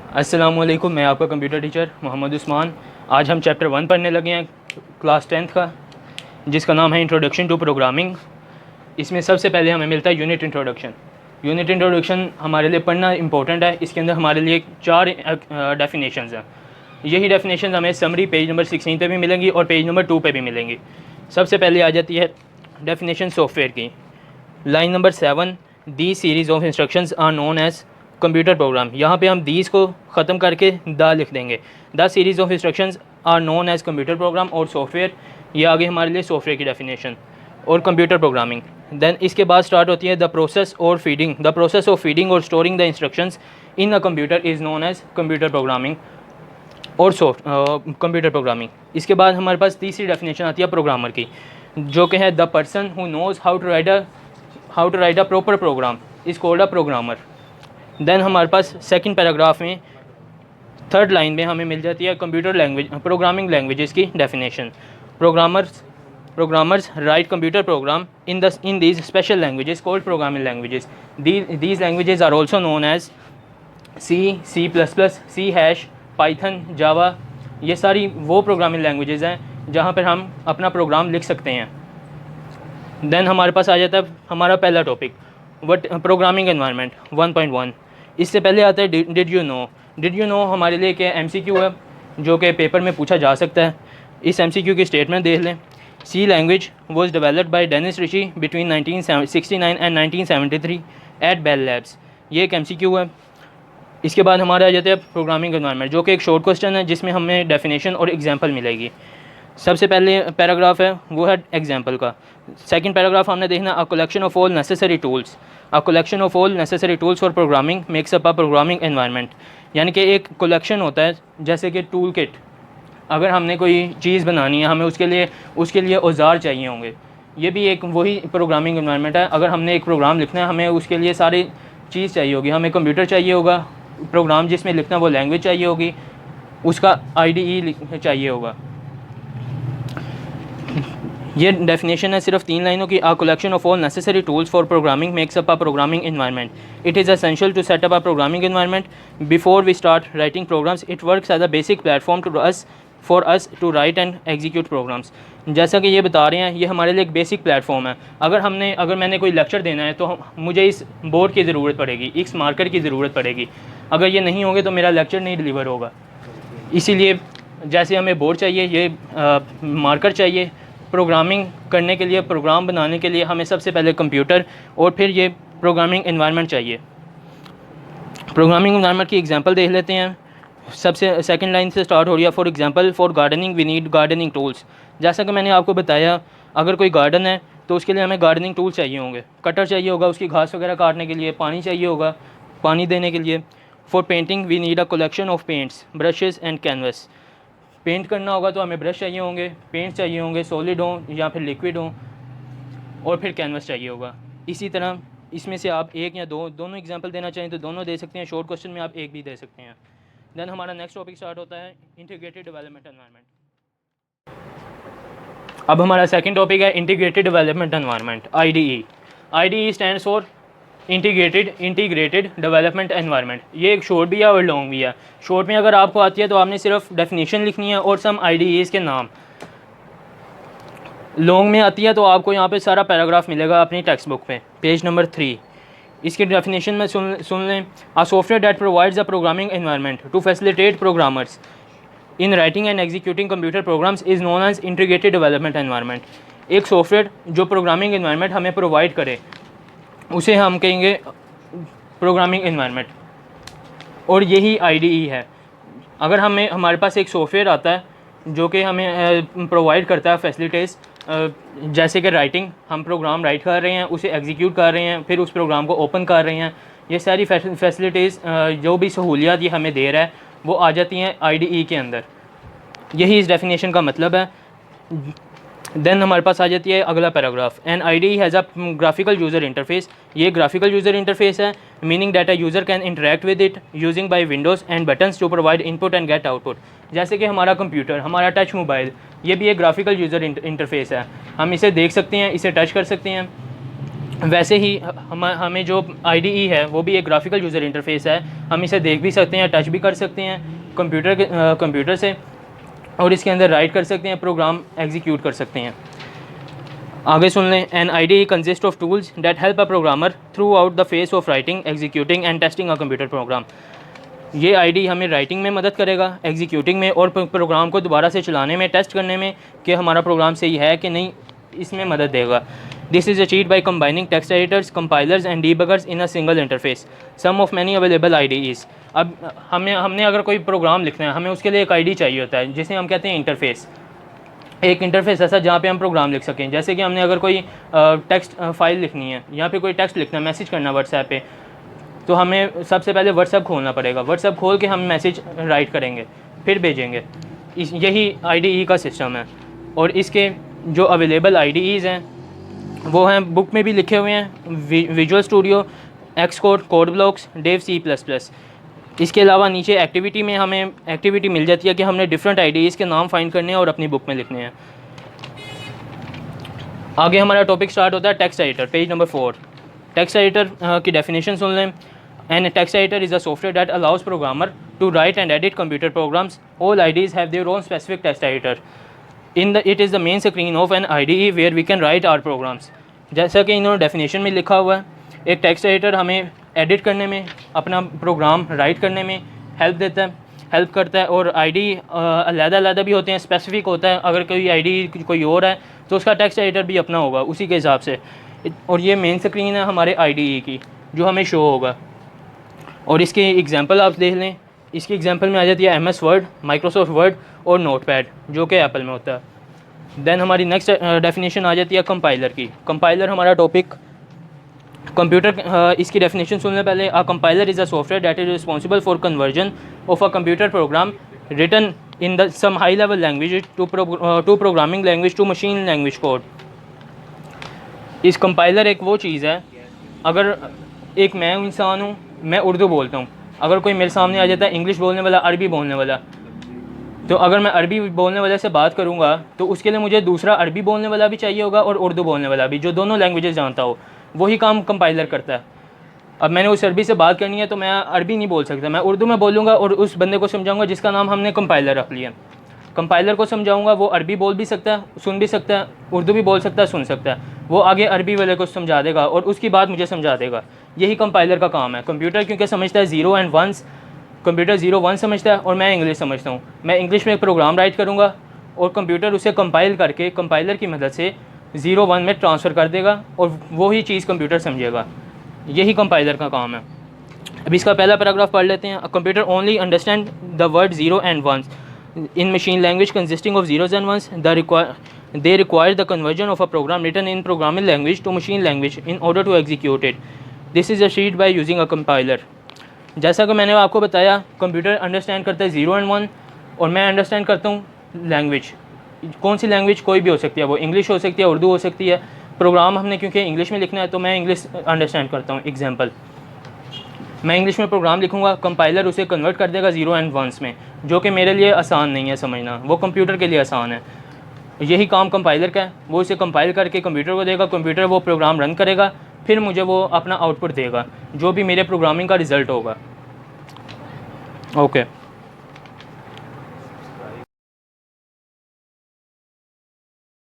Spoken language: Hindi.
अस्सलामुअलैकुम, मैं आपका कंप्यूटर टीचर मोहम्मद उस्मान। आज हम चैप्टर 1 पढ़ने लगे हैं क्लास 10th का, जिसका नाम है इंट्रोडक्शन टू प्रोग्रामिंग। इसमें सबसे पहले हमें मिलता है यूनिट इंट्रोडक्शन। यूनिट इंट्रोडक्शन हमारे लिए पढ़ना इंपॉर्टेंट है। इसके अंदर हमारे लिए 4 डेफिनेशंस हैं। यही डेफिनेशन हमें समरी पेज नंबर 16 पे भी मिलेंगी और पेज नंबर 2 पे भी मिलेंगी। सबसे पहले आ जाती है डेफिनेशन सॉफ्टवेयर की। Line number 7, the series of instructions are known as computer program. यहाँ पे हम दीज को ख़त्म करके द लिख देंगे। The series of instructions are known as computer program और सॉफ्टवेयर, ये आगे हमारे लिए सॉफ्टवेयर की डेफिनेशन और कंप्यूटर प्रोग्रामिंग। देन इसके बाद स्टार्ट होती है द प्रोसेस और feeding. The process of feeding और storing the instructions in a computer is known as computer programming और कंप्यूटर प्रोग्रामिंग। इसके बाद हमारे पास तीसरी डेफिनेशन आती है प्रोग्रामर की, जो कि है the person who knows how to write a proper program is called a programmer. Then हमारे पास सेकंड पैराग्राफ में थर्ड लाइन में हमें मिल जाती है कंप्यूटर लैंग्वेज प्रोग्रामिंग लैंग्वेजेस की definition. Programmers write computer program in these special languages called programming languages. These languages are also known as C, C plus plus, C hash, Python, Java. ये सारी वो प्रोग्रामिंग लैंग्वेजेस हैं जहाँ पर हम अपना प्रोग्राम लिख सकते हैं। देन हमारे पास आ जाता है हमारा पहला टॉपिक, वट प्रोग्रामिंग एनवायरनमेंट 1.1। इससे पहले आता है did you know. Did you know हमारे लिए क्या MCQ है, जो कि पेपर में पूछा जा सकता है। इस MCQ की स्टेटमेंट देख लें। C language was developed by Dennis Ritchie between 1969 and 1973 at Bell Labs. ये एक MCQ है। इसके बाद हमारे आ जाते हैं प्रोग्रामिंग एनवायरनमेंट, जो कि एक शॉर्ट क्वेश्चन है जिसमें हमें डेफिनेशन और एग्जाम्पल मिलेगी। सबसे पहले पैराग्राफ है वो है एग्जाम्पल का। सेकंड पैराग्राफ हमने देखना अ collection of all necessary tools. A collection of all necessary tools for programming makes up a programming environment. यानी कि एक कलेक्शन होता है, जैसे कि टूल किट। अगर हमने कोई चीज़ बनानी है, हमें उसके लिए औजार चाहिए होंगे। ये भी एक वही प्रोग्रामिंग एनवायरनमेंट है। अगर हमने एक प्रोग्राम लिखना है, हमें उसके लिए सारी चीज़ चाहिए होगी। हमें कंप्यूटर चाहिए होगा, प्रोग्राम जिसमें लिखना वो लैंग्वेज चाहिए होगी, उसका IDE चाहिए होगा। ये डेफिनेशन है सिर्फ 3 लाइनों की। A collection of all necessary tools for programming makes up a programming environment. It is essential to set up a programming environment before we start writing programs. It works as a basic platform for us to write and execute programs. जैसा कि ये बता रहे हैं, ये हमारे लिए एक बेसिक प्लेटफॉर्म है। अगर मैंने कोई लेक्चर देना है तो मुझे इस बोर्ड की ज़रूरत पड़ेगी, इस मार्कर की ज़रूरत पड़ेगी। अगर ये नहीं होंगे तो मेरा लेक्चर नहीं डिलीवर होगा। इसीलिए जैसे हमें बोर्ड चाहिए, ये मार्कर चाहिए। प्रोग्रामिंग करने के लिए, प्रोग्राम बनाने के लिए हमें सबसे पहले कंप्यूटर और फिर ये प्रोग्रामिंग एनवायरनमेंट चाहिए। प्रोग्रामिंग एनवायरनमेंट की एग्जांपल देख लेते हैं। सबसे सेकंड लाइन से स्टार्ट हो रही है। For example for gardening we need gardening tools. जैसा कि मैंने आपको बताया, अगर कोई गार्डन है तो उसके लिए हमें गार्डनिंग टूल चाहिए होंगे। कटर चाहिए होगा उसकी घास वगैरह काटने के लिए, पानी चाहिए होगा पानी देने के लिए। For painting we need a collection of paints, brushes and canvas. Paint करना होगा तो हमें ब्रश चाहिए होंगे, पेंट चाहिए होंगे, सॉलिड हों या फिर लिक्विड हों, और फिर कैनवस चाहिए होगा। इसी तरह इसमें से आप एक या दोनों एग्जांपल देना चाहें तो दोनों दे सकते हैं। शॉर्ट क्वेश्चन में आप एक भी दे सकते हैं। देन हमारा नेक्स्ट टॉपिक स्टार्ट होता है इंटीग्रेटेड डेवलपमेंट एनवायरनमेंट। अब हमारा सेकंड टॉपिक है integrated development environment, IDE। IDE stands for integrated development environment. ये एक शॉर्ट भी है और लॉन्ग भी है। शॉर्ट में अगर आपको आती है तो आपने सिर्फ डेफिनेशन लिखनी है और सम IDEs के नाम। लॉन्ग में आती है तो आपको यहाँ पे सारा पैराग्राफ मिलेगा अपनी टेक्स्ट बुक पे, पेज नंबर 3। इसके डेफिनेशन में सुन लें। A software that provides a programming environment to facilitate programmers in writing and executing computer programs is known as integrated development environment. एक सॉफ्टवेयर जो प्रोग्रामिंग एनवायरनमेंट हमें प्रोवाइड करे उसे हम कहेंगे प्रोग्रामिंग एनवायरनमेंट, और यही IDE है। अगर हमारे पास एक सॉफ्टवेयर आता है जो कि हमें प्रोवाइड करता है फैसिलिटीज़, जैसे कि राइटिंग, हम प्रोग्राम राइट कर रहे हैं, उसे एग्जीक्यूट कर रहे हैं, फिर उस प्रोग्राम को ओपन कर रहे हैं। ये सारी फैसिलिटीज़ जो भी सहूलियात ये हमें दे रहा है वो आ जाती हैं IDE के अंदर। यही इस डेफिनेशन का मतलब है। देन हमारे पास आ जाती है अगला paragraph. An IDE has a graphical user interface. ये ग्राफिकल यूज़र इंटरफेस है, meaning that a user can interact with it using by windows and buttons to provide input and get output. जैसे कि हमारा कंप्यूटर, हमारा टच मोबाइल, ये भी एक ग्राफिकल यूज़र इंटरफेस है। हम इसे देख सकते हैं, इसे टच कर सकते हैं वैसे ही हमें जो IDE है वो भी एक ग्राफिकल यूज़र इंटरफेस है। हम इसे देख भी सकते हैं, टच भी कर सकते हैं कंप्यूटर से, और इसके अंदर राइट कर सकते हैं, प्रोग्राम एग्जीक्यूट कर सकते हैं। आगे सुन लें। An IDE consist of tools that help a programmer throughout the phase of writing, executing and testing a computer program. ये IDE हमें राइटिंग में मदद करेगा, एग्जीक्यूटिंग में, और प्रोग्राम को दोबारा से चलाने में, टेस्ट करने में कि हमारा प्रोग्राम सही है कि नहीं, इसमें मदद देगा। This is achieved by combining text editors, compilers and debuggers in a single interface. Some of many available IDEs। अब हमने अगर कोई प्रोग्राम लिखना है, हमें उसके लिए एक IDE चाहिए होता है जिसे हम कहते हैं इंटरफेस। एक इंटरफेस ऐसा जहाँ पे हम प्रोग्राम लिख सकें। जैसे कि हमने अगर कोई टेक्स्ट फाइल लिखनी है या फिर कोई टेक्स्ट लिखना है, मैसेज करना व्हाट्सएप पे, तो हमें सबसे पहले व्हाट्सएप खोलना पड़ेगा। व्हाट्सएप खोल के हम मैसेज राइट करेंगे, फिर भेजेंगे। यही IDE का सिस्टम है। और इसके जो अवेलेबल IDEs हैं वो हैं, बुक में भी लिखे हुए हैं, Visual Studio, Xcode, Code Blocks, Dev C++। इसके अलावा नीचे एक्टिविटी में हमें एक्टिविटी मिल जाती है कि हमने डिफरेंट IDEs के नाम फाइंड करने हैं और अपनी बुक में लिखने हैं। आगे हमारा टॉपिक स्टार्ट होता है text editor, page number 4। Text editor की डेफिनेशन सुन लें। An text editor is a software that allows programmer to write and edit computer programs. All IDEs have their own specific text editor. It is the main screen of an IDE where we can write our programs। जैसा कि इन्होंने डेफिनेशन में लिखा हुआ है, एक टेक्स्ट एडिटर हमें एडिट करने में, अपना प्रोग्राम राइट करने में हेल्प करता है। और IDE अलग-अलग भी होते हैं, स्पेसिफिक होता है। अगर कोई IDE कोई और है तो उसका टेक्स्ट एडिटर भी अपना होगा उसी के हिसाब से। और ये मेन स्क्रीन है हमारे IDE की जो हमें शो होगा। और इसके एग्जांपल आप देख लें। इसकी एग्जांपल में आ जाती है MS वर्ड, माइक्रोसॉफ्ट वर्ड और नोटपैड जो कि एप्पल में होता है। देन हमारी नेक्स्ट डेफिनेशन आ जाती है कंपाइलर की। कंपाइलर हमारा टॉपिक कंप्यूटर। इसकी डेफिनेशन सुनने पहले। A compiler is a software that is responsible for conversion of a computer program written in the some high level language to programming language to machine language code. इस कंपाइलर एक वो चीज़ है, अगर एक मैं इंसान हूँ, मैं उर्दू बोलता हूँ, अगर कोई मेरे सामने आ जाता है इंग्लिश बोलने वाला, अरबी बोलने वाला, तो अगर मैं अरबी बोलने वाले से बात करूँगा तो उसके लिए मुझे दूसरा अरबी बोलने वाला भी चाहिए होगा और उर्दू बोलने वाला भी, जो दोनों लैंग्वेजेस जानता हो। वही काम कंपाइलर करता है। अब मैंने उस अरबी से बात करनी है तो मैं अरबी नहीं बोल सकता, मैं उर्दू में बोलूँगा और उस बंदे को समझाऊँगा जिसका नाम हमने कंपाइलर रख लिया। कंपाइलर को समझाऊँगा, वो अरबी बोल भी सकता है, सुन भी सकता है, उर्दू भी बोल सकता है, सुन सकता है। वो आगे अरबी वाले को समझा देगा और उसकी बात मुझे समझा देगा। यही कंपाइलर का काम है। कंप्यूटर क्योंकि समझता है 0 एंड 1, कंप्यूटर 0 1 समझता है और मैं इंग्लिश समझता हूँ। मैं इंग्लिश में एक प्रोग्राम राइट करूँगा और कंप्यूटर उसे कंपाइल करके कंपाइलर की मदद से 0 1 में ट्रांसफ़र कर देगा और वही चीज़ कंप्यूटर समझेगा। यही कंपाइलर का काम है। अब इसका पहला पैराग्राफ पढ़ लेते हैं। Computer only understand the word 0 and 1 in machine language consisting of zeros and ones. They require the conversion of a program written in programming language to machine language in order to execute it. This is achieved by using a compiler। जैसा कि मैंने आपको बताया, कंप्यूटर अंडरस्टैंड करता है 0 and 1 और मैं अंडरस्टैंड करता हूँ लैंग्वेज। कौन सी लैंग्वेज? कोई भी हो सकती है, वो इंग्लिश हो सकती है, उर्दू हो सकती है। प्रोग्राम हमने क्योंकि इंग्लिश में लिखना है तो मैं इंग्लिश अंडरस्टैंड करता हूँ। एग्जांपल, मैं इंग्लिश में प्रोग्राम लिखूँगा, कंपाइलर उसे कन्वर्ट कर देगा 0 and 1 में, जो कि मेरे लिए आसान नहीं है समझना, वो कंप्यूटर के लिए आसान है। यही काम कंपाइलर का है। वो इसे कंपाइल करके कंप्यूटर को देगा, कंप्यूटर वो प्रोग्राम रन करेगा, फिर मुझे वो अपना आउटपुट देगा जो भी मेरे प्रोग्रामिंग का रिज़ल्ट होगा। ओके।